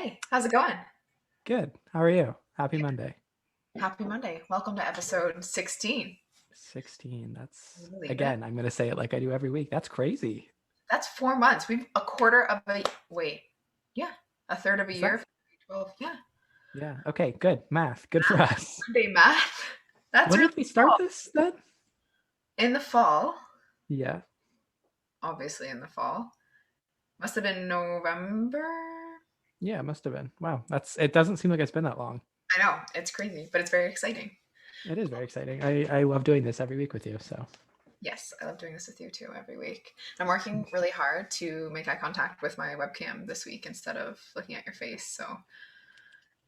Hey, how's it going? Good. How are you? Happy Monday. Happy Monday. Welcome to episode 16. 16. Can That's, you believe it? again, I'm going to say it like I do every week. That's crazy. That's 4 months. We've a quarter of a wait. Yeah, a third of a Is year. that? 12. Yeah. Yeah. Okay. Good. Math. Good for us. Monday math. That's When really did we start cool. this then? In the fall, Yeah. obviously in the fall. Must have been November. Yeah, it must have been. Wow. It doesn't seem like it's been that long. I know, it's crazy, but it's very exciting. It is very exciting. I love doing this every week with you. So Yes, I love doing this with you too every week. I'm working really hard to make eye contact with my webcam this week instead of looking at your face. So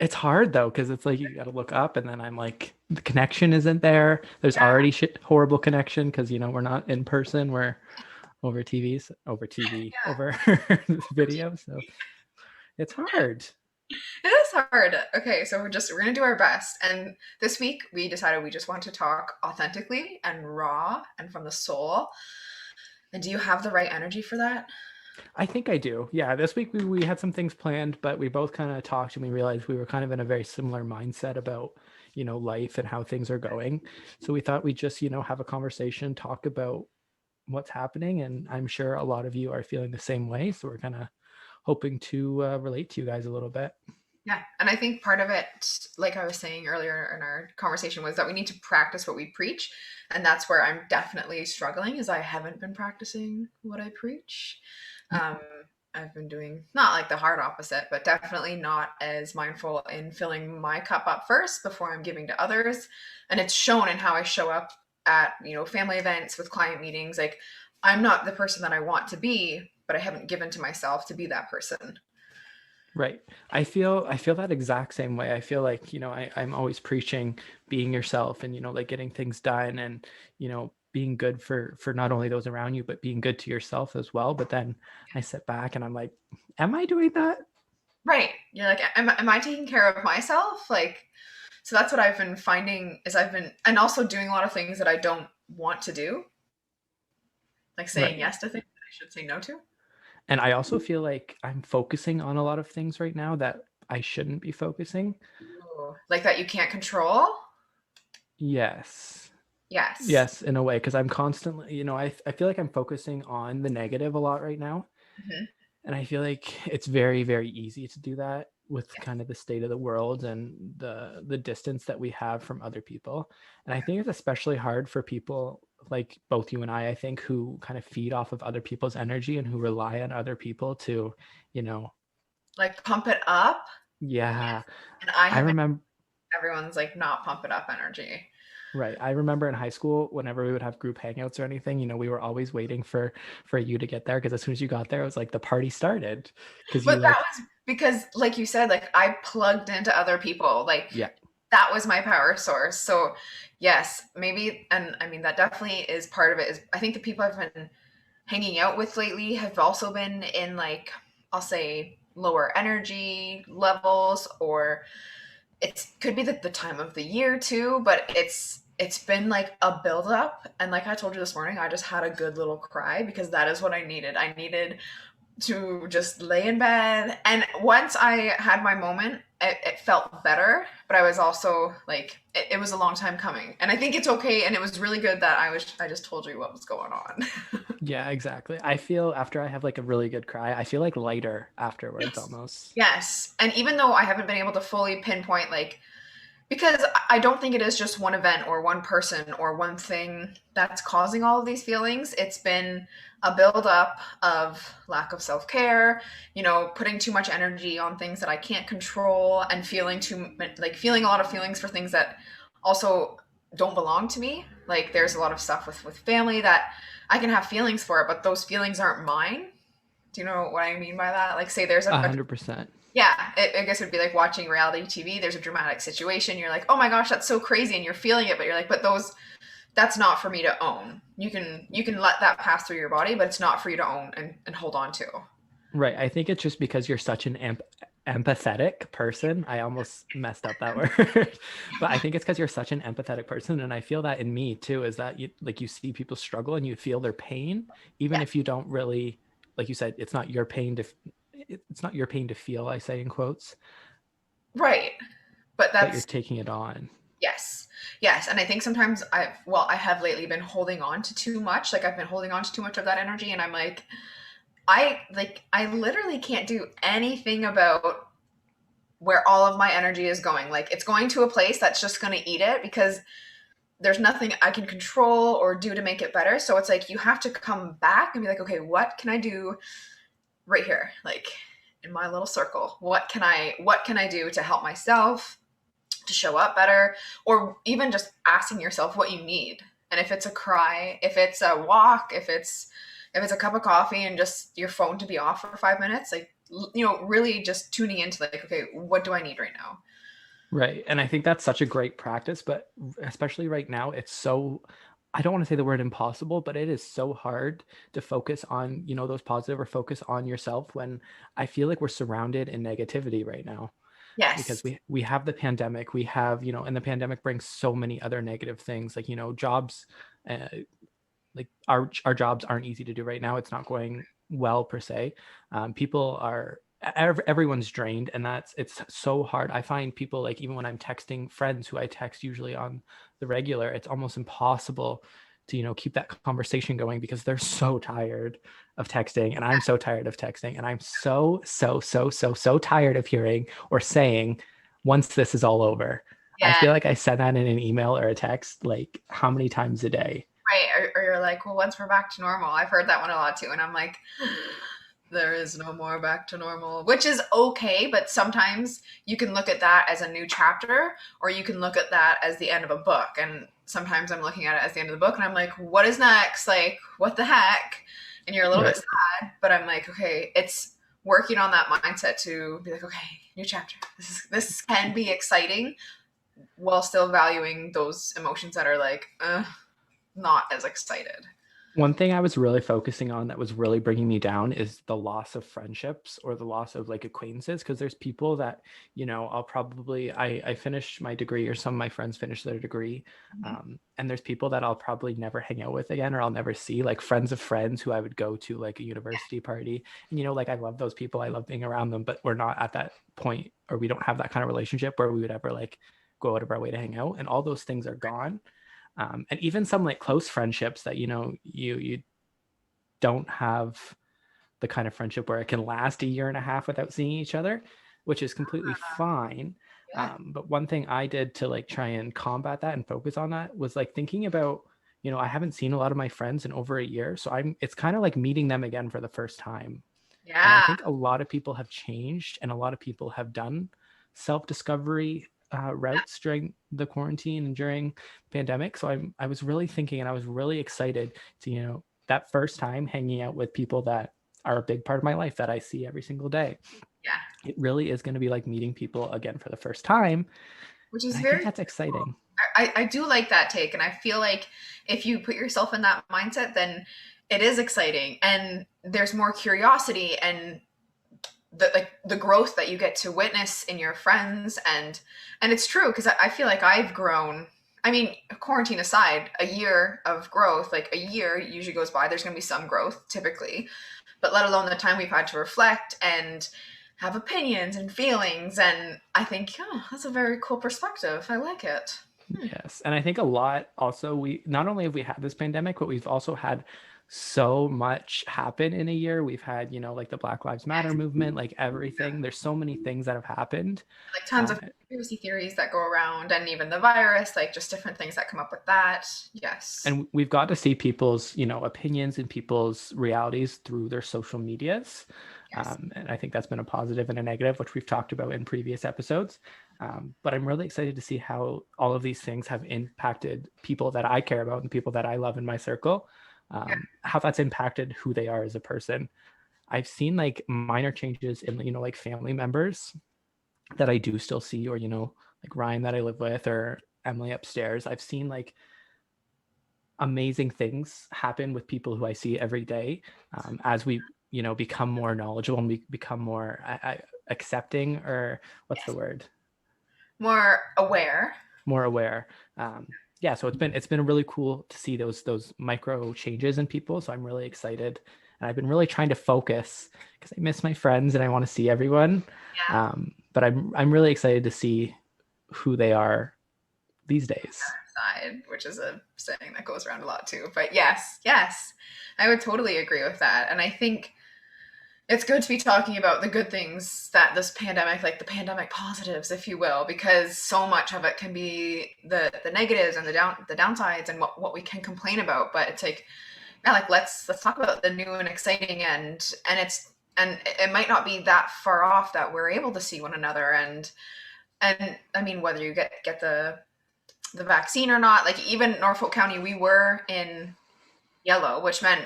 it's hard though, because it's like you got to look up and then I'm like, the connection isn't there. There's yeah, already horrible connection because, we're not in person. We're over TV, yeah. over video. So it's hard. It is hard. Okay, so we're gonna do our best. And this week we decided we just want to talk authentically and raw and from the soul. And do you have the right energy for that? I think I do. Yeah, this week we had some things planned, but we both kind of talked and we realized we were kind of in a very similar mindset about, life and how things are going. So we thought we'd just, have a conversation, talk about what's happening. And I'm sure a lot of you are feeling the same way. So we're kind of hoping to relate to you guys a little bit. Yeah. And I think part of it, like I was saying earlier in our conversation, was that we need to practice what we preach. And that's where I'm definitely struggling is I haven't been practicing what I preach. Um, I've been doing not like the hard opposite, but definitely not as mindful in filling my cup up first before I'm giving to others. And it's shown in how I show up at, family events with client meetings. Like I'm not the person that I want to be, but I haven't given to myself to be that person. Right. I feel that exact same way. I feel like, I'm always preaching being yourself and, like getting things done and, being good for not only those around you, but being good to yourself as well. But then I sit back and I'm like, am I doing that? Right. You're like, am I taking care of myself? Like, so that's what I've been finding is and also doing a lot of things that I don't want to do, like saying Right. yes to things that I should say no to. And I also feel like I'm focusing on a lot of things right now that I shouldn't be focusing. Ooh, like that you can't control. Yes. Yes. Yes, in a way, because I'm constantly, I feel like I'm focusing on the negative a lot right now. Hmm. And I feel like it's very, very easy to do that with Yes. kind of the state of the world and the distance that we have from other people. And I think it's especially hard for people like both you and I think, who kind of feed off of other people's energy and who rely on other people to, you know, Like pump it up. yeah. And I I haven't, remember everyone's like not pump it up energy. Right. I remember in high school, whenever we would have group hangouts or anything, we were always waiting for you to get there because as soon as you got there, it was like the party started because you But that like, was because, like you said, like I plugged into other people. Like yeah, that was my power source. So yes, maybe, and I mean that definitely is part of it. Is I think the people I've been hanging out with lately have also been in like I'll say lower energy levels, or it could be the time of the year too. But it's been like a buildup, and like I told you this morning, I just had a good little cry because that is what I needed. I needed to just lay in bed. And once I had my moment, it felt better. But I was also like, it was a long time coming. And I think it's okay. And it was really good that I just told you what was going on. yeah, exactly. I feel after I have like a really good cry, I feel like lighter afterwards Yes. almost. Yes. And even though I haven't been able to fully pinpoint like because I don't think it is just one event or one person or one thing that's causing all of these feelings. It's been a buildup of lack of self care, putting too much energy on things that I can't control and feeling a lot of feelings for things that also don't belong to me. Like there's a lot of stuff with family that I can have feelings for it, but those feelings aren't mine. Do you know what I mean by that? Like, say there's a 100%. yeah, I guess it would be like watching reality TV. There's a dramatic situation. You're like, oh my gosh, that's so crazy, and you're feeling it, but you're like, but that's not for me to own. You can let that pass through your body, but it's not for you to own and hold on to. Right. I think it's just because you're such an empathetic person. I almost messed up that word. But I think it's because you're such an empathetic person. And I feel that in me too, is that you see people struggle and you feel their pain, even Yeah, if you don't really, like you said, it's not your pain it's not your pain to feel, I say in quotes, Right. But but you're that's, taking it on. yes. Yes. And I think sometimes I have lately been holding on to too much. Like I've been holding on to too much of that energy. And I'm I literally can't do anything about where all of my energy is going. Like it's going to a place that's just going to eat it because there's nothing I can control or do to make it better. So it's like you have to come back and be like, okay, what can I do right here? Like in my little circle. What can I do to help myself to show up better? Or even just asking yourself what you need. And if it's a cry, if it's a walk, if it's a cup of coffee and just your phone to be off for 5 minutes, like really just tuning into like, okay, what do I need right now? Right. And I think that's such a great practice, but especially right now, it's so, I don't want to say the word impossible, but it is so hard to focus on, those positive or focus on yourself when I feel like we're surrounded in negativity right now because Yes. we have the pandemic, we have, and the pandemic brings so many other negative things like, jobs, uh, like our jobs aren't easy to do right now. It's not going well per se. People are everyone's drained, and it's so hard. I find people like even when I'm texting friends who I text usually on the regular, it's almost impossible to keep that conversation going because they're so tired of texting and I'm so tired of texting and I'm so tired of hearing or saying once this is all over. I Yeah. feel like I said that in an email or a text like how many times a day. Right. Or you're like, well, once we're back to normal. I've heard that one a lot too. And I'm like, there is no more back to normal, which is okay. But sometimes you can look at that as a new chapter, or you can look at that as the end of a book. And sometimes I'm looking at it as the end of the book and I'm like, what is next? Like, what the heck? And you're a little bit Right. sad, but I'm like, okay, it's working on that mindset to be like, okay, new chapter. This can be exciting while still valuing those emotions that are like, not as excited. One thing I was really focusing on that was really bringing me down is the loss of friendships or the loss of like acquaintances. Because there's people that, I'll probably, I finished my degree or some of my friends finished their degree. Mhm. And there's people that I'll probably never hang out with again or I'll never see, like friends of friends who I would go to like a university party. And, like I love those people. I love being around them, but we're not at that point or we don't have that kind of relationship where we would ever like go out of our way to hang out. And all those things are gone. And even some like close friendships that you don't have the kind of friendship where it can last a year and a half without seeing each other, which is completely fine. Yeah. But one thing I did to like try and combat that and focus on that was like thinking about, I haven't seen a lot of my friends in over a year, so it's kind of like meeting them again for the first time. And I Yeah. think a lot of people have changed and a lot of people have done self-discovery routes during the quarantine and during pandemic. So I was really thinking and I was really excited to, that first time hanging out with people that are a big part of my life that I see every single day. Yeah. It really is going to be like meeting people again for the first time. Which And is I think very that's cool. exciting. I do like that take. And I feel like if you put yourself in that mindset, then it is exciting and there's more curiosity and the growth that you get to witness in your friends. And it's true because I feel like I've grown. I mean, quarantine aside, a year of growth, like a year usually goes by, there's going to be some growth typically, but let alone the time we've had to reflect and have opinions and feelings. And I think, oh, that's a very cool perspective. I like it. Hmm. Yes. And I think a lot also, we not only have we had this pandemic, but we've also had so much happen in a year. We've had, like the Black Lives Matter Yes. movement, like everything. There's so many things that have happened. Like tons of Um, conspiracy theories that go around, and even the virus, like just different things that come up with that. Yes. and we've got to see people's, opinions and people's realities through their social medias. Yes. And I think that's been a positive and a negative, which we've talked about in previous episodes. But I'm really excited to see how all of these things have impacted people that I care about and people that I love in my circle, Yeah. how that's impacted who they are as a person. I've seen like minor changes in, like family members that I do still see, or, like Ryan that I live with or Emily upstairs. I've seen like amazing things happen with people who I see every day as we, become more knowledgeable and we become more accepting, or what's the Yes. word? More aware. More aware. Yeah, so it's been really cool to see those micro changes in people. So I'm really excited and I've been really trying to focus because I miss my friends and I want to see everyone. Yeah. But I'm really excited to see who they are these days. Side, which is a saying that goes around a lot too. But yes, yes, I would totally agree with that. And I think it's good to be talking about the good things that this pandemic, like the pandemic positives, if you will, because so much of it can be the negatives and the downsides and what we can complain about. But it's like, yeah, like let's talk about the new and exciting, and it might not be that far off that we're able to see one another. And I mean, whether you get the vaccine or not, like even Norfolk County, we were in yellow, which meant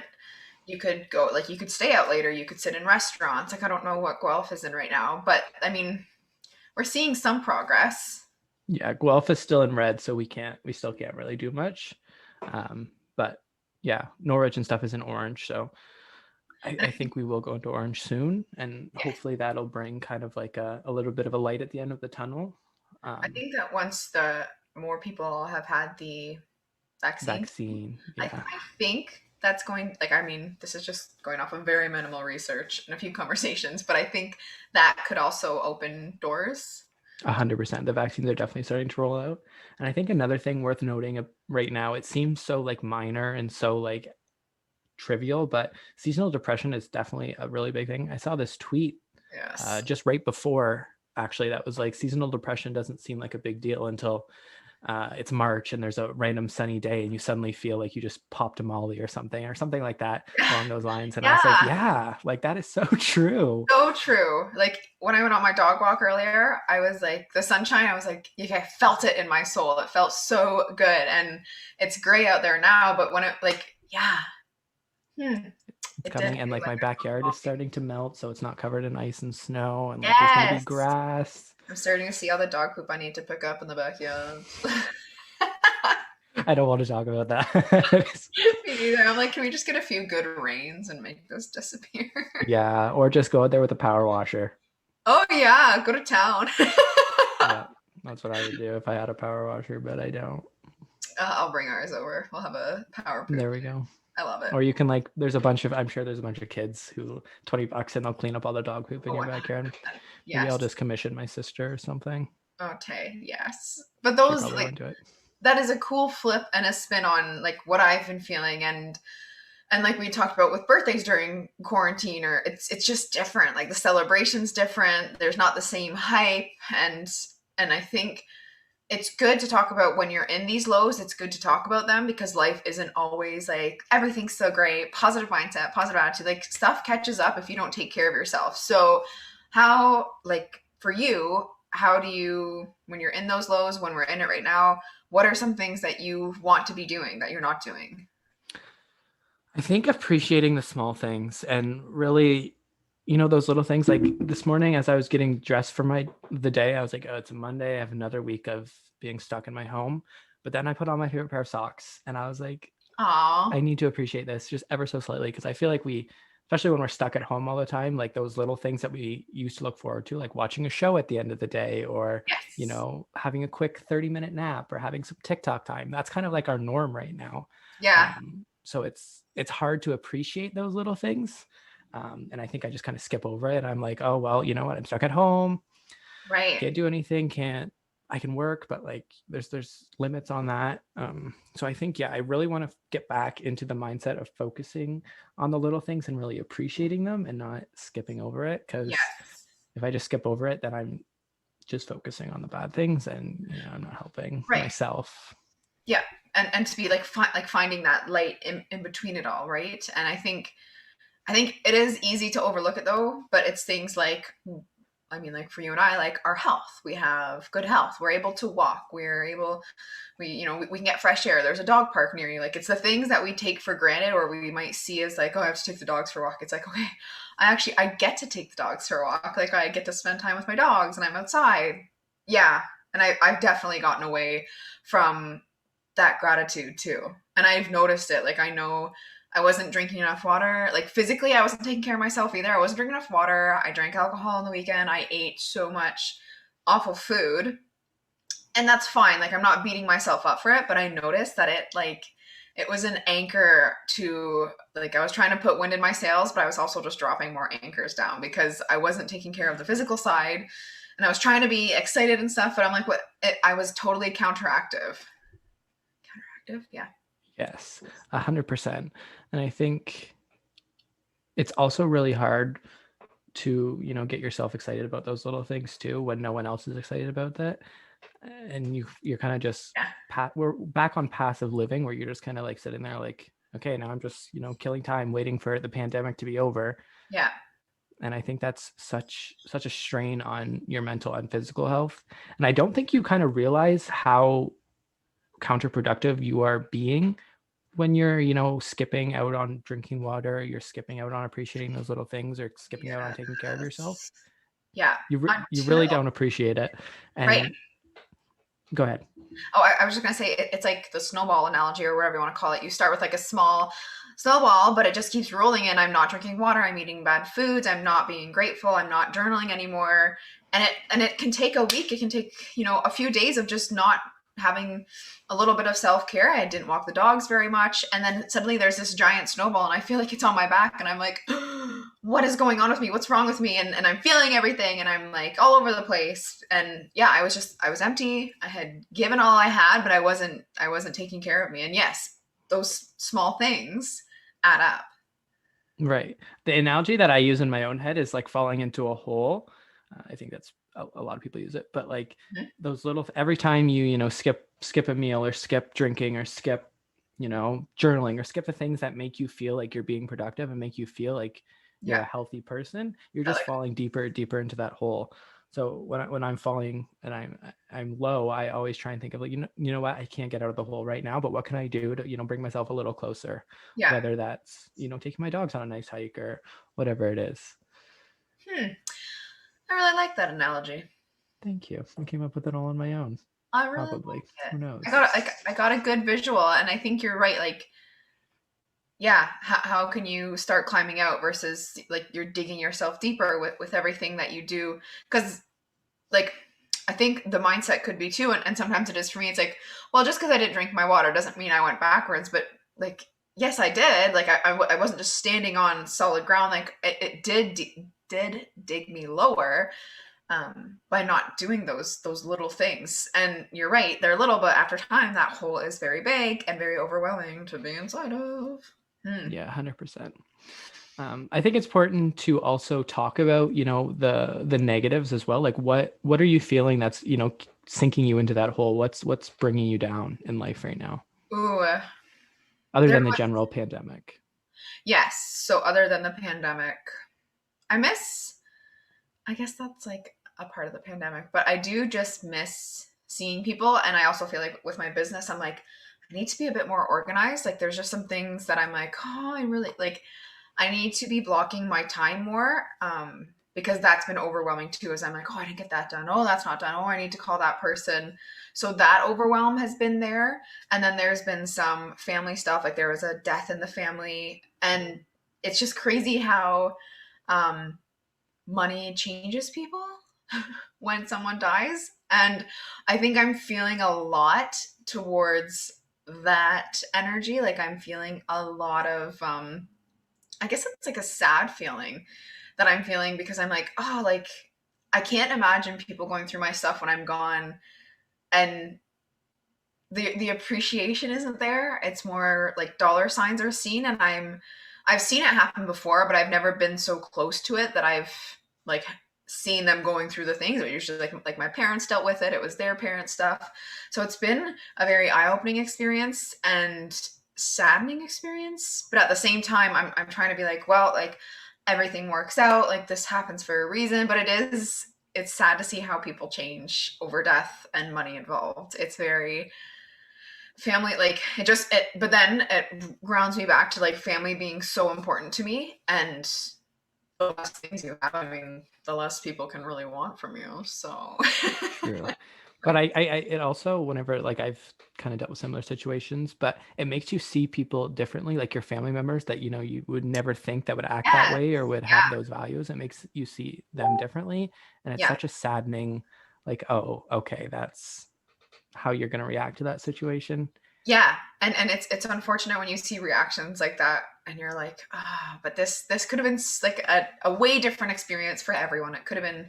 you could go, like you could stay out later, you could sit in restaurants. Like I don't know what Guelph is in right now, but I mean, we're seeing some progress. Yeah, Guelph is still in red, so we still can't really do much. But yeah, Norwich and stuff is in orange, so I think we will go into orange soon, and Yeah, hopefully that'll bring kind of like a little bit of a light at the end of the tunnel. I think that once the more people have had the vaccine, Vaccine, I yeah, think that's going, like I mean, this is just going off of very minimal research and a few conversations, but I think that could also open doors. 100%. The vaccines are definitely starting to roll out, and I think another thing worth noting right now, it seems so like minor and so like trivial, but seasonal depression is definitely a really big thing. I saw this tweet Yes. just right before, actually, that was like seasonal depression doesn't seem like a big deal until it's March and there's a random sunny day and you suddenly feel like you just popped a molly or something like that along those lines. And I was like, Yeah. yeah, like that is so true. So true. Like when I went on my dog walk earlier, I was like, the sunshine, I was like, I felt it in my soul. It felt so good. And it's gray out there now, but when it, like, yeah, It's it did coming, and feel like like my there's backyard is no starting to melt, so it's not covered in ice and snow, and like there's going to be Yes. grass. I'm starting to see all the dog poop I need to pick up in the backyard. I don't want to talk about that. Me neither. I'm like, can we just get a few good rains and make this disappear? Yeah, or just go out there with a power washer. Oh, yeah, go to town. Yeah, that's what I would do if I had a power washer, but I don't. I'll bring ours over. We'll have a power poop. There we go. I love it. Or you can like, I'm sure there's a bunch of kids who $20 and they'll clean up all the dog poop in Oh, your backyard. 100%. Maybe I'll Yes. just commission my sister or something. Okay, yes. But She those, probably like, won't do it. that is a cool flip and a spin on like what I've been feeling, and like we talked about with birthdays during quarantine, or it's just different. Like the celebration's different. There's not the same hype, and I think it's good to talk about when you're in these lows. It's good to talk about them because life isn't always like everything's so great, positive mindset, positive attitude. Like stuff catches up if you don't take care of yourself. So how, like for you, how do you, when you're in those lows, when we're in it right now, what are some things that you want to be doing that you're not doing? I think appreciating the small things and really, those little things. Like this morning as I was getting dressed for the day, I was like, oh, it's a Monday. I have another week of being stuck in my home. But then I put on my favorite pair of socks and I was like, Aw. I need to appreciate this just ever so slightly, because I feel like especially when we're stuck at home all the time, like those little things that we used to look forward to, like watching a show at the end of the day, or Yes. having a quick 30-minute nap, or having some TikTok time. That's kind of like our norm right now. Yeah. So it's hard to appreciate those little things. And I think I just kind of skip over it. I'm like, oh well, you know what? I'm stuck at home, Right. can't do anything, I can work, but like there's limits on that. So I think, yeah, I really want to get back into the mindset of focusing on the little things and really appreciating them and not skipping over it. Because Yes. if I just skip over it, then I'm just focusing on the bad things, and I'm not helping Right. myself. Yeah. And to be like like finding that light in between it all, right? And I think it is easy to overlook it though, but it's things like, I mean, like for you and I, like our health. We have good health. We're able to walk. We can get fresh air. There's a dog park near you. Like it's the things that we take for granted, or we might see as like, oh, I have to take the dogs for a walk. It's like, okay, I get to take the dogs for a walk. Like I get to spend time with my dogs and I'm outside. Yeah. And I've definitely gotten away from that gratitude too. And I've noticed it. Like I know I wasn't drinking enough water. Like physically, I wasn't taking care of myself either. I wasn't drinking enough water. I drank alcohol on the weekend. I ate so much awful food. And that's fine. Like I'm not beating myself up for it, but I noticed that it like it was an anchor to, like, I was trying to put wind in my sails, but I was also just dropping more anchors down because I wasn't taking care of the physical side, and I was trying to be excited and stuff, but I'm like, I was totally counteractive. Counteractive, yeah. Yes, 100%. And I think it's also really hard to, get yourself excited about those little things too when no one else is excited about that. And you're kind of just Yeah. we're back on passive living where you're just kind of like sitting there like, okay, now I'm just, killing time waiting for the pandemic to be over. Yeah. And I think that's such a strain on your mental and physical health. And I don't think you kind of realize how counterproductive you are being when you're, skipping out on drinking water, you're skipping out on appreciating those little things, or skipping out on taking care of yourself. Yes. Yeah. You really don't appreciate it. Right. And go ahead. Oh, I was just gonna say it's like the snowball analogy or whatever you want to call it. You start with like a small snowball, but it just keeps rolling. And I'm not drinking water. I'm eating bad foods. I'm not being grateful. I'm not journaling anymore. And it can take a week. It can take a few days of just not having a little bit of self care. I didn't walk the dogs very much, and then suddenly there's this giant snowball, and I feel like it's on my back, and I'm like, what is going on with me? What's wrong with me? And I'm feeling everything, and I'm like all over the place. And yeah, I was empty. I had given all I had, but I wasn't taking care of me. And yes, those small things add up. Right. The analogy that I use in my own head is like falling into a hole. I think that's a lot of people use it, but like those little, every time you skip a meal or skip drinking or skip journaling or skip the things that make you feel like you're being productive and make you feel like you're a healthy person, you're just falling deeper and deeper into that hole. So when I'm falling and I'm low, I always try and think of like, you know what, I can't get out of the hole right now, but what can I do to bring myself a little closer? Yeah. Whether that's taking my dogs on a nice hike or whatever it is. I really like that analogy. Thank you. I came up with it all on my own. I really Probably. like it. Who knows? I got a good visual, and I think you're right. Like, yeah, how can you start climbing out versus like you're digging yourself deeper with everything that you do? Because like I think the mindset could be too, and sometimes it is for me. It's like, well, just because I didn't drink my water doesn't mean I went backwards. But like, yes, I did. Like I wasn't just standing on solid ground. Like it did dig me lower by not doing those little things. And you're right, they're little, but after time, that hole is very big and very overwhelming to be inside of. Yeah, 100%. I think it's important to also talk about, the negatives as well. Like what are you feeling that's, sinking you into that hole? What's bringing you down in life right now? Ooh. Other than the general pandemic. Yes. So other than the pandemic, I guess that's like a part of the pandemic, but I do just miss seeing people. And I also feel like with my business, I'm like, I need to be a bit more organized. Like there's just some things that I'm like, oh, I really like, I need to be blocking my time more. Because that's been overwhelming too, as I'm like, oh, I didn't get that done. Oh, that's not done. Oh, I need to call that person. So that overwhelm has been there. And then there's been some family stuff. Like there was a death in the family. And it's just crazy how money changes people when someone dies. And I think I'm feeling a lot towards that energy. Like I'm feeling a lot of I guess it's like a sad feeling that I'm feeling because I'm like, oh, like I can't imagine people going through my stuff when I'm gone, and the appreciation isn't there. It's more like dollar signs are seen, and I've seen it happen before, but I've never been so close to it that I've like seen them going through the things. But usually like my parents dealt with it. It was their parents' stuff. So it's been a very eye-opening experience and saddening experience. But at the same time, I'm trying to be like, well, like everything works out. Like this happens for a reason. But it's sad to see how people change over death and money involved. It's very family, like but then it grounds me back to like family being so important to me, and the less things you have, I mean, the less people can really want from you. So True. But I it also, whenever like I've kind of dealt with similar situations, but it makes you see people differently, like your family members that you would never think that would act that way or would have those values. It makes you see them differently, and it's such a saddening, like, oh, okay, that's how you're going to react to that situation. Yeah, and it's unfortunate when you see reactions like that, and you're like, ah, but this could have been like a way different experience for everyone. It could have been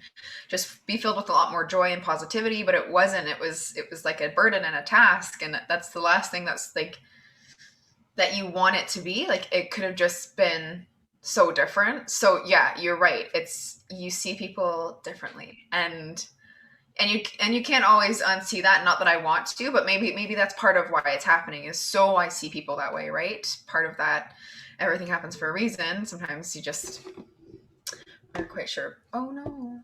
just be filled with a lot more joy and positivity, but it wasn't. It was like a burden and a task, and that's the last thing that's like that you want it to be. Like it could have just been so different. So yeah, you're right. It's you see people differently, and you can't always unsee that. Not that I want to, but maybe that's part of why it's happening, is so I see people that way, right? Part of that, everything happens for a reason. Sometimes you just aren't quite sure. Oh no.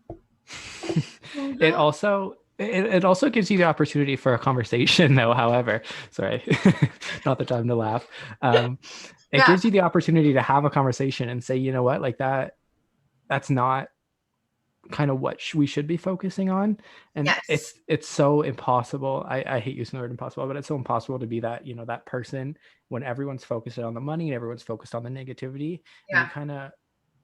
Oh It no. also it also gives you the opportunity for a conversation though, however. Sorry. Not the time to laugh. um it Yeah. gives you the opportunity to have a conversation and say, you know what, like that's not kind of what we should be focusing on. And Yes. it's so impossible. I hate using the word impossible, but it's so impossible to be that, that person when everyone's focused on the money and everyone's focused on the negativity. And Yeah.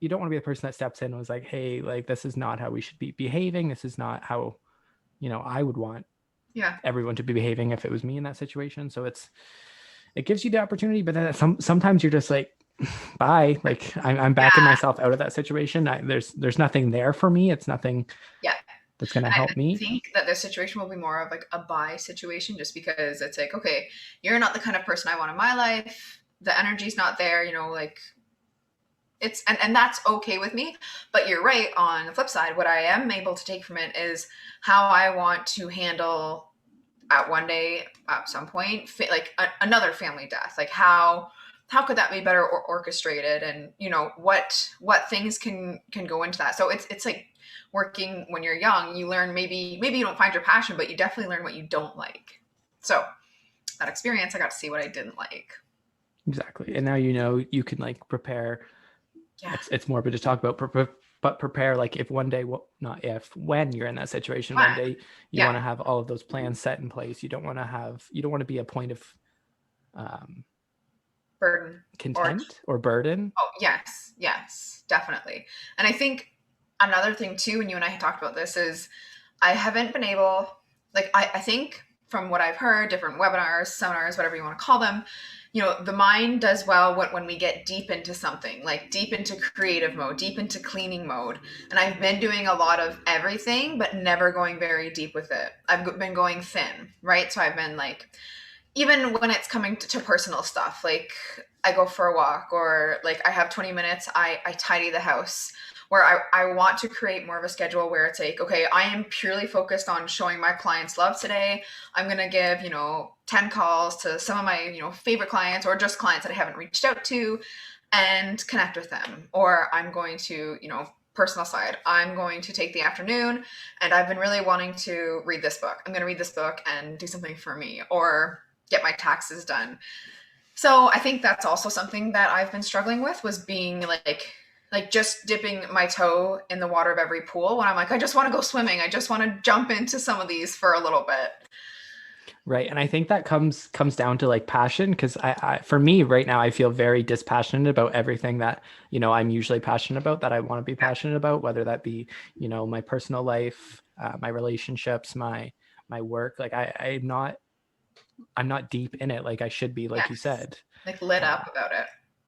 you don't want to be the person that steps in and was like, hey, like this is not how we should be behaving. This is not how, I would want Yeah. everyone to be behaving if it was me in that situation. So it gives you the opportunity, but then sometimes you're just like, bye. Like I'm backing Yeah. myself out of that situation. There's nothing there for me. It's nothing Yeah. that's going to And help I me. think that this situation will be more of like a buy situation, just because it's like, okay, you're not the kind of person I want in my life. The energy's not there, like it's and that's okay with me. But you're right, on the flip side, what I am able to take from it is how I want to handle at one day at some point like another family death. Like how could that be better orchestrated, and what things can go into that. So it's like working when you're young, you learn, maybe you don't find your passion, but you definitely learn what you don't like. So that experience, I got to see what I didn't like. Exactly. And now you can like prepare. Yeah. It's morbid to talk about, but prepare, like if one day, well, not if, when you're in that situation, one Fun. day you Yeah. want to have all of those plans set in place. You don't want to be a point of um, Burden. Or content or burden. oh, yes, yes, definitely. And I think another thing too, and you and I had talked about this, is I haven't been able, like, I think from what I've heard, different webinars, seminars, whatever you want to call them, the mind does well when we get deep into something, like deep into creative mode, deep into cleaning mode. And I've been doing a lot of everything, but never going very deep with it. I've been going thin, right? So I've been like, even when it's coming to personal stuff, like I go for a walk, or like I have 20 minutes, I tidy the house, where I want to create more of a schedule where it's like, okay, I am purely focused on showing my clients love today. I'm going to give, 10 calls to some of my, favorite clients, or just clients that I haven't reached out to, and connect with them. Or I'm going to, personal side, I'm going to take the afternoon, and I've been really wanting to read this book. I'm going to read this book and do something for me, or get my taxes done. So I think that's also something that I've been struggling with, was being like just dipping my toe in the water of every pool, when I'm like, I just want to go swimming. I just want to jump into some of these for a little bit. Right. And I think that comes down to like passion, because for me right now, I feel very dispassionate about everything that, I'm usually passionate about, that I want to be Yeah. passionate about, whether that be, my personal life, my relationships, my work. Like I'm not deep in it like I should be, like you Yes. said. Like lit Uh, up about it.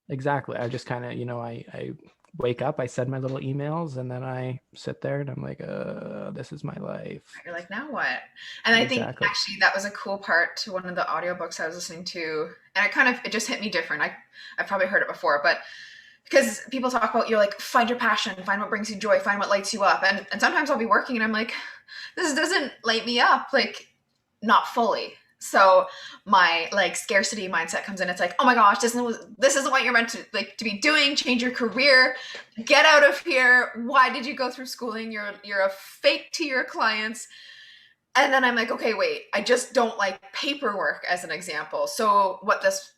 exactly. I just kind of, I wake up, I send my little emails, and then I sit there and I'm like, this is my life. You're like, now what? And I think Exactly. actually that was a cool part to one of the audiobooks I was listening to. And it just hit me different. I've probably heard it before, but because people talk about, you're like, find your passion, find what brings you joy, find what lights you up. And sometimes I'll be working and I'm like, this doesn't light me up, like not fully. So my like scarcity mindset comes in. It's like, oh my gosh, this isn't what you're meant to be doing. Change your career, get out of here. Why did you go through schooling? You're a fake to your clients. And then I'm like, okay, wait, I just don't like paperwork, as an example. So what this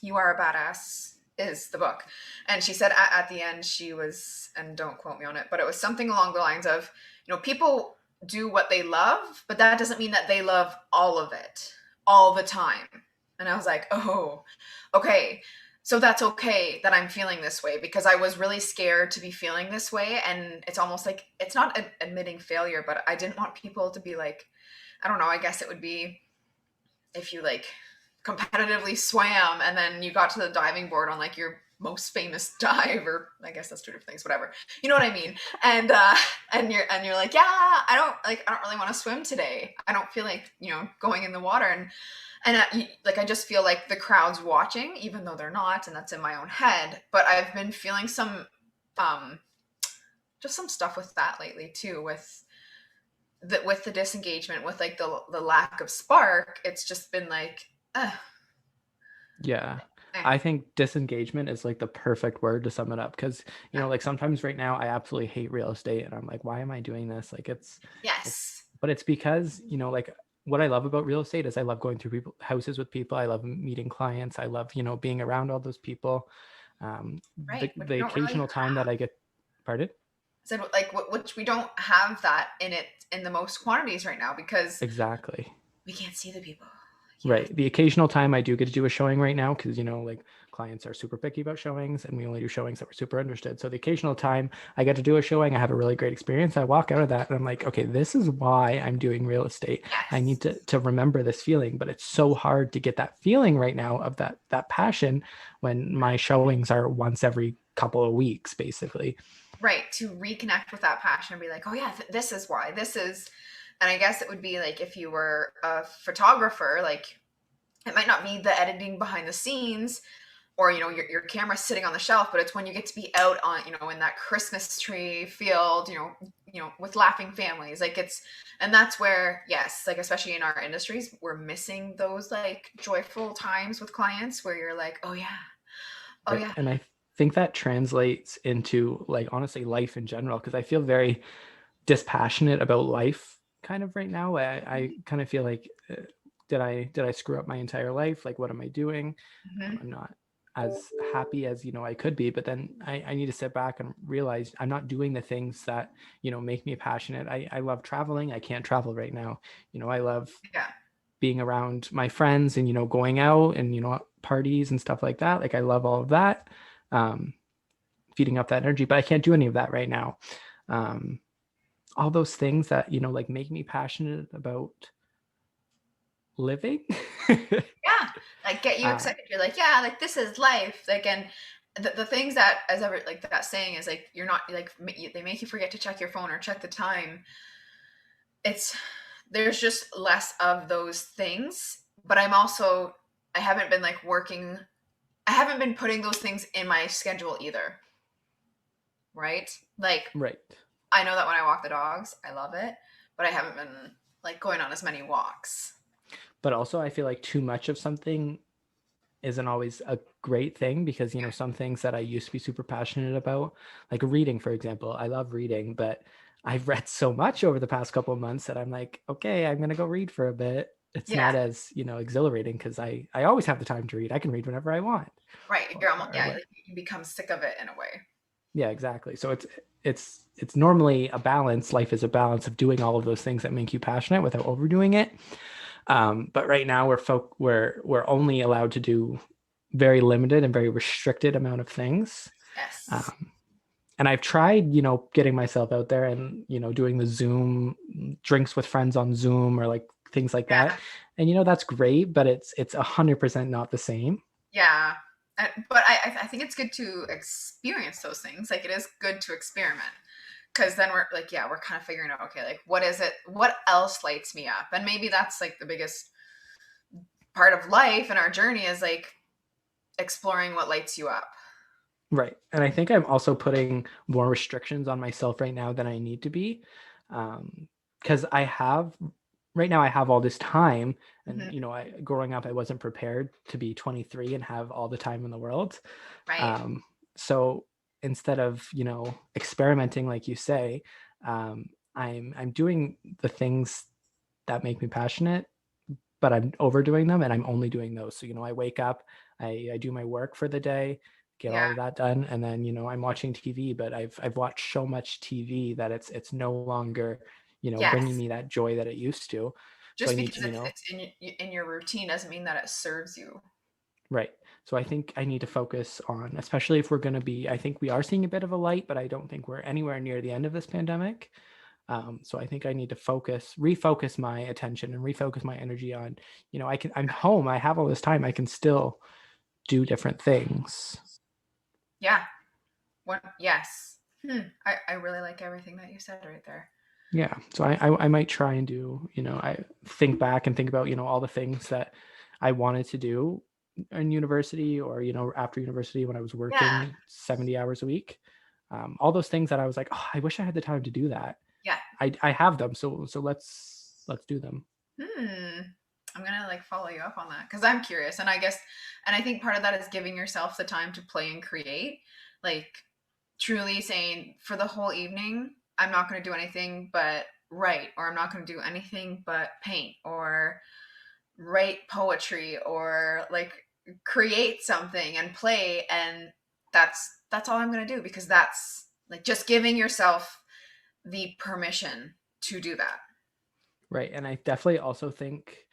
You Are a Badass is the book. And she said at the end, she was, and don't quote me on it, but it was something along the lines of, people do what they love, but that doesn't mean that they love all of it all the time. And I was like, oh, okay. So that's okay that I'm feeling this way, because I was really scared to be feeling this way. And it's almost like, it's not admitting failure, but I didn't want people to be like, I don't know, I guess it would be if you like competitively swam and then you got to the diving board on like your most famous dive, or I guess that's two different things, whatever. You know what I mean? And you're like, yeah, I don't really want to swim today. I don't feel like, going in the water. And I just feel like the crowd's watching, even though they're not, and that's in my own head. But I've been feeling um just some stuff with that lately too, with the disengagement, with like the lack of spark. It's just been like, Yeah. eh. I think disengagement is like the perfect word to sum it up, because like sometimes right now I absolutely hate real estate and I'm like, why am I doing this? Like it's Yes. but it's because, like what I love about real estate is I love going through houses with people. I love meeting clients. I love, being around all those people. Right, which we The don't really occasional time that have. I get, pardon? Said like which we don't have that in the most quantities right now because Exactly. we can't see the people. Yeah. Right. The occasional time I do get to do a showing right now, because, like clients are super picky about showings and we only do showings that we're super interested. So the occasional time I get to do a showing, I have a really great experience. I walk out of that and I'm like, okay, this is why I'm doing real estate. I need Yes. to remember this feeling, but it's so hard to get that feeling right now of that passion when my showings are once every couple of weeks, basically. Right, to reconnect with that passion and be like, oh yeah, this is why. This is, and I guess it would be like if you were a photographer, like it might not be the editing behind the scenes, or your camera sitting on the shelf, but it's when you get to be out on, in that Christmas tree field, with laughing families. Like and that's where, yes, like especially in our industries, we're missing those like joyful times with clients where you're like, oh yeah, oh Right. yeah. And I think that translates into like honestly life in general, because I feel very dispassionate about life kind of right now. I kind of feel like did I screw up my entire life? Like what am I doing? Mhm. I'm not as happy as I could be, but then I need to sit back and realize I'm not doing the things that make me passionate. I love traveling. I can't travel right now. I love Yeah. being around my friends and going out and parties and stuff like that. Like I love all of that, um, feeding up that energy, but I can't do any of that right now. um, all those things that like make me passionate about living. Yeah, like get you uh, excited. You're like, yeah, like this is life. Like, and the things that, as ever, like that saying is like, you're not like, they make you forget to check your phone or check the time. It's, there's just less of those things. But I haven't been like working, I haven't been putting those things in my schedule either. Right? Like, right. I know that when I walk the dogs, I love it, but I haven't been like going on as many walks. But also I feel like too much of something isn't always a great thing, because some things that I used to be super passionate about, like reading for example, I love reading, but I've read so much over the past couple of months that I'm like, okay, I'm gonna go read for a bit. It's Yeah, not as exhilarating, because I always have the time to read. I can read whenever I want. right. or, You're almost, or yeah, what like you become sick of it in a way. Yeah, exactly. So it's normally a balance. Life is a balance of doing all of those things that make you passionate without overdoing it. But right now we're only allowed to do very limited and very restricted amount of things. Yes. Um, and I've tried, getting myself out there and, doing the Zoom drinks with friends on Zoom or like things like Yeah. that. And, that's great, but it's 100% not the same. Yeah. But I think it's good to experience those things. Like it is good to experiment because then we're like, yeah, we're kind of figuring out, okay, like what is it? What else lights me up? And maybe that's like the biggest part of life and our journey is like exploring what lights you up. Right. And I think I'm also putting more restrictions on myself right now than I need to be. Because right now I have all this time, and Hmm. growing up I wasn't prepared to be 23 and have all the time in the world. Right. Um, so instead of, experimenting like you say, I'm doing the things that make me passionate, but I'm overdoing them and I'm only doing those. So, I wake up, I do my work for the day, get Yeah. all of that done, and then, I'm watching TV, but I've watched so much TV that it's no longer, bringing Yes. me that joy that it used to. So I Just need because to, it's in your routine doesn't mean that it serves you. right. So I think I need to focus on, especially if we're going to be, I think we are seeing a bit of a light, but I don't think we're anywhere near the end of this pandemic. So I think I need to refocus my attention and refocus my energy on, I'm home, I have all this time, I can still do different things. Yeah. Yes. I really like everything that you said right there. Yeah. So I might try and do, I think back and think about, all the things that I wanted to do in university or, after university when I was Yeah. working 70 hours a week. All those things that I was like, oh, I wish I had the time to do that. Yeah. I have them. So let's do them. I'm gonna like follow you up on that because I'm curious, and I think part of that is giving yourself the time to play and create. Like truly saying for the whole evening, I'm not gonna do anything but write, or I'm not gonna do anything but paint, or write poetry, or like create something and play, and that's all I'm gonna do, because that's like just giving yourself the permission to do that. Right. And I definitely also think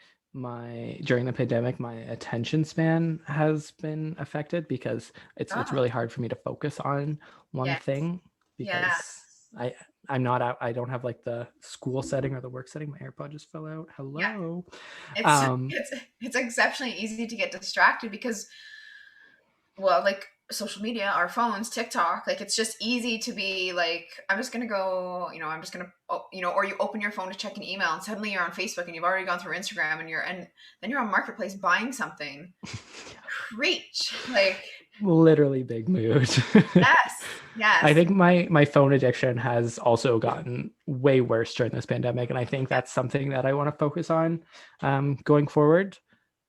during the pandemic, my attention span has been affected because it's Oh, really hard for me to focus on one yes, thing yeah. because I'm not out. I don't have like the school setting or the work setting. My AirPod just fell out. Yeah, Hello. it's Um, it's exceptionally easy to get distracted because, well, like social media, our phones, TikTok, like it's just easy to be like, I'm just gonna go, I'm just gonna, or you open your phone to check an email and suddenly you're on Facebook and you've already gone through Instagram, and then you're on Marketplace buying something. Preach, like literally big mood. yes, I yes, think my phone addiction has also gotten way worse during this pandemic, and I think yeah. that's something that I want to focus on going forward.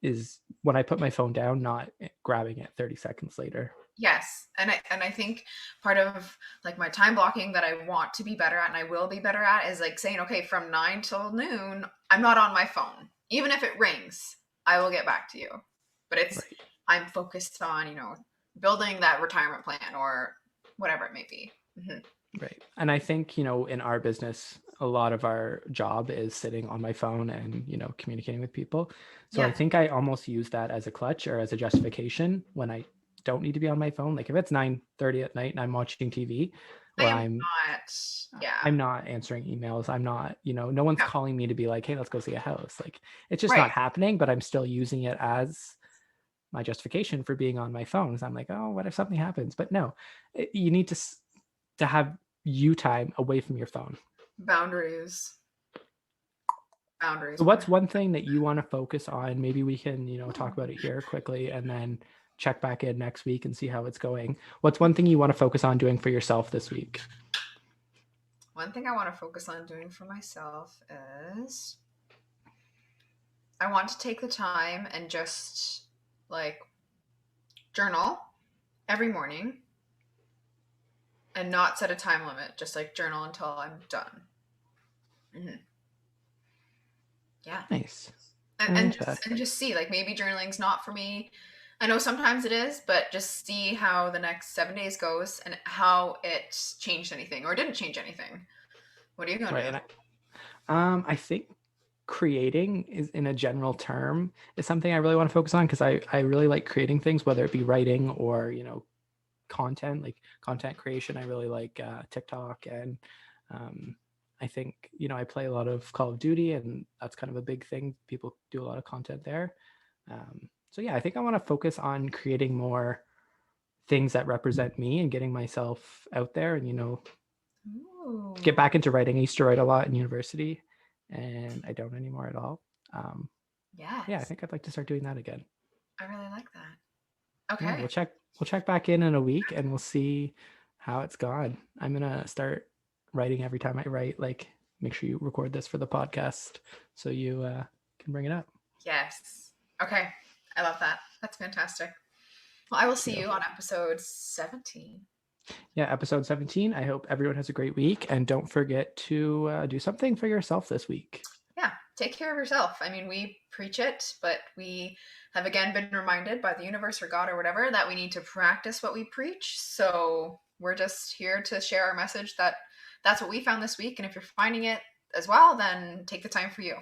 Is when I put my phone down, not grabbing it 30 seconds later. Yes. And I think part of like my time blocking that I want to be better at and I will be better at is like saying, okay, from 9 till noon, I'm not on my phone. Even if it rings, I will get back to you. But Right. I'm focused on, building that retirement plan or whatever it may be. Right. And I think, in our business, a lot of our job is sitting on my phone and, communicating with people. So I Yeah. think I almost use that as a clutch or as a justification when I don't need to be on my phone. Like if it's 9:30 at night and I'm watching TV I or am not. Yeah. I'm not answering emails. I'm not, no one's Yeah. calling me to be like, hey, let's go see a house. Like it's just Right. not happening, but I'm still using it as my justification for being on my phone. So I'm like, oh, what if something happens? But no, you need to have you time away from your phone. Boundaries. Boundaries. So what's one thing that you want to focus on? Maybe we can, talk about it here quickly and then check back in next week and see how it's going. What's one thing you want to focus on doing for yourself this week? One thing I want to focus on doing for myself is I want to take the time and just like journal every morning and not set a time limit. Just like journal until I'm done. hmm Yeah, Nice. and I and like that. just, and just see like maybe journaling's not for me. I know sometimes it is, but just see how the next 7 days goes and how it changed anything or didn't change anything. What are you gonna Right. do? And I think creating is in a general term is something I really want to focus on because I really like creating things, whether it be writing or, content, like content creation. I really like TikTok and um, I think, I play a lot of Call of Duty and that's kind of a big thing. People do a lot of content there. So yeah, I think I want to focus on creating more things that represent me and getting myself out there and, get Ooh, back into writing. I used to write a lot in university and I don't anymore at all. Um, yeah, I yes, think I'd like to start doing that again. I really like that. Yeah, Okay. we'll check back in a week and we'll see how it's gone. I'm gonna start writing every time I write. Like, make sure you record this for the podcast so you can bring it up. Yes. Okay. I love that. That's fantastic. Well, I will see you Beautiful. on episode 17. Yeah, episode 17. I hope everyone has a great week and don't forget to do something for yourself this week. Yeah, take care of yourself. I mean, we preach it, but we have again been reminded by the universe or God or whatever that we need to practice what we preach. So we're just here to share our message that that's what we found this week. And if you're finding it as well, then take the time for you.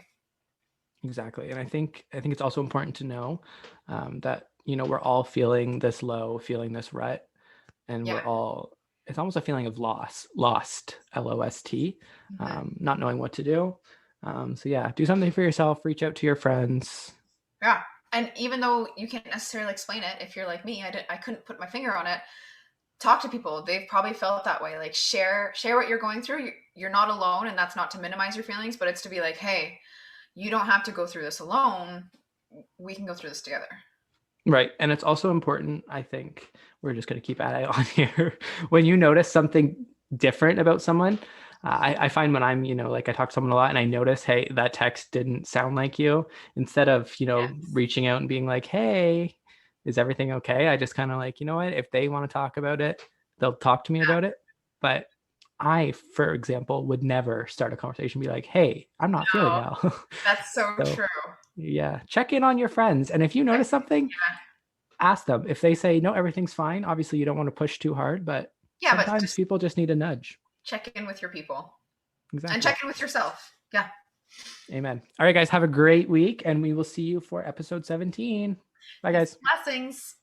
Exactly. And I think it's also important to know that we're all feeling this low, feeling this rut, and Yeah. we're all it's almost a feeling of lost, LOST, not knowing what to do. So yeah, do something for yourself, reach out to your friends. Yeah. And even though you can't necessarily explain it, if you're like me, I couldn't put my finger on it. Talk to people. They've probably felt that way. Like share what you're going through. You're not alone, and that's not to minimize your feelings, but it's to be like, hey, you don't have to go through this alone. We can go through this together. Right. And it's also important, I think, we're just going to keep at it on here. When you notice something different about someone, I find when I'm, like I talk to someone a lot and I notice, hey, that text didn't sound like you, instead of, Yes. reaching out and being like, hey, is everything okay? I just kind of like, you know what, if they want to talk about it, they'll talk to me about it. But I, for example, would never start a conversation, be like, hey, I'm not feeling No, well. that's so So true. yeah, check in on your friends. And if you notice something, Yeah. ask them. If they say no, everything's fine, obviously you don't want to push too hard, but Yeah, but sometimes just people just need a nudge. check in with your people and Exactly. check in with yourself. Yeah. Amen. All right, guys, have a great week, and we will see you for episode 17. Bye, Yes. guys. Blessings.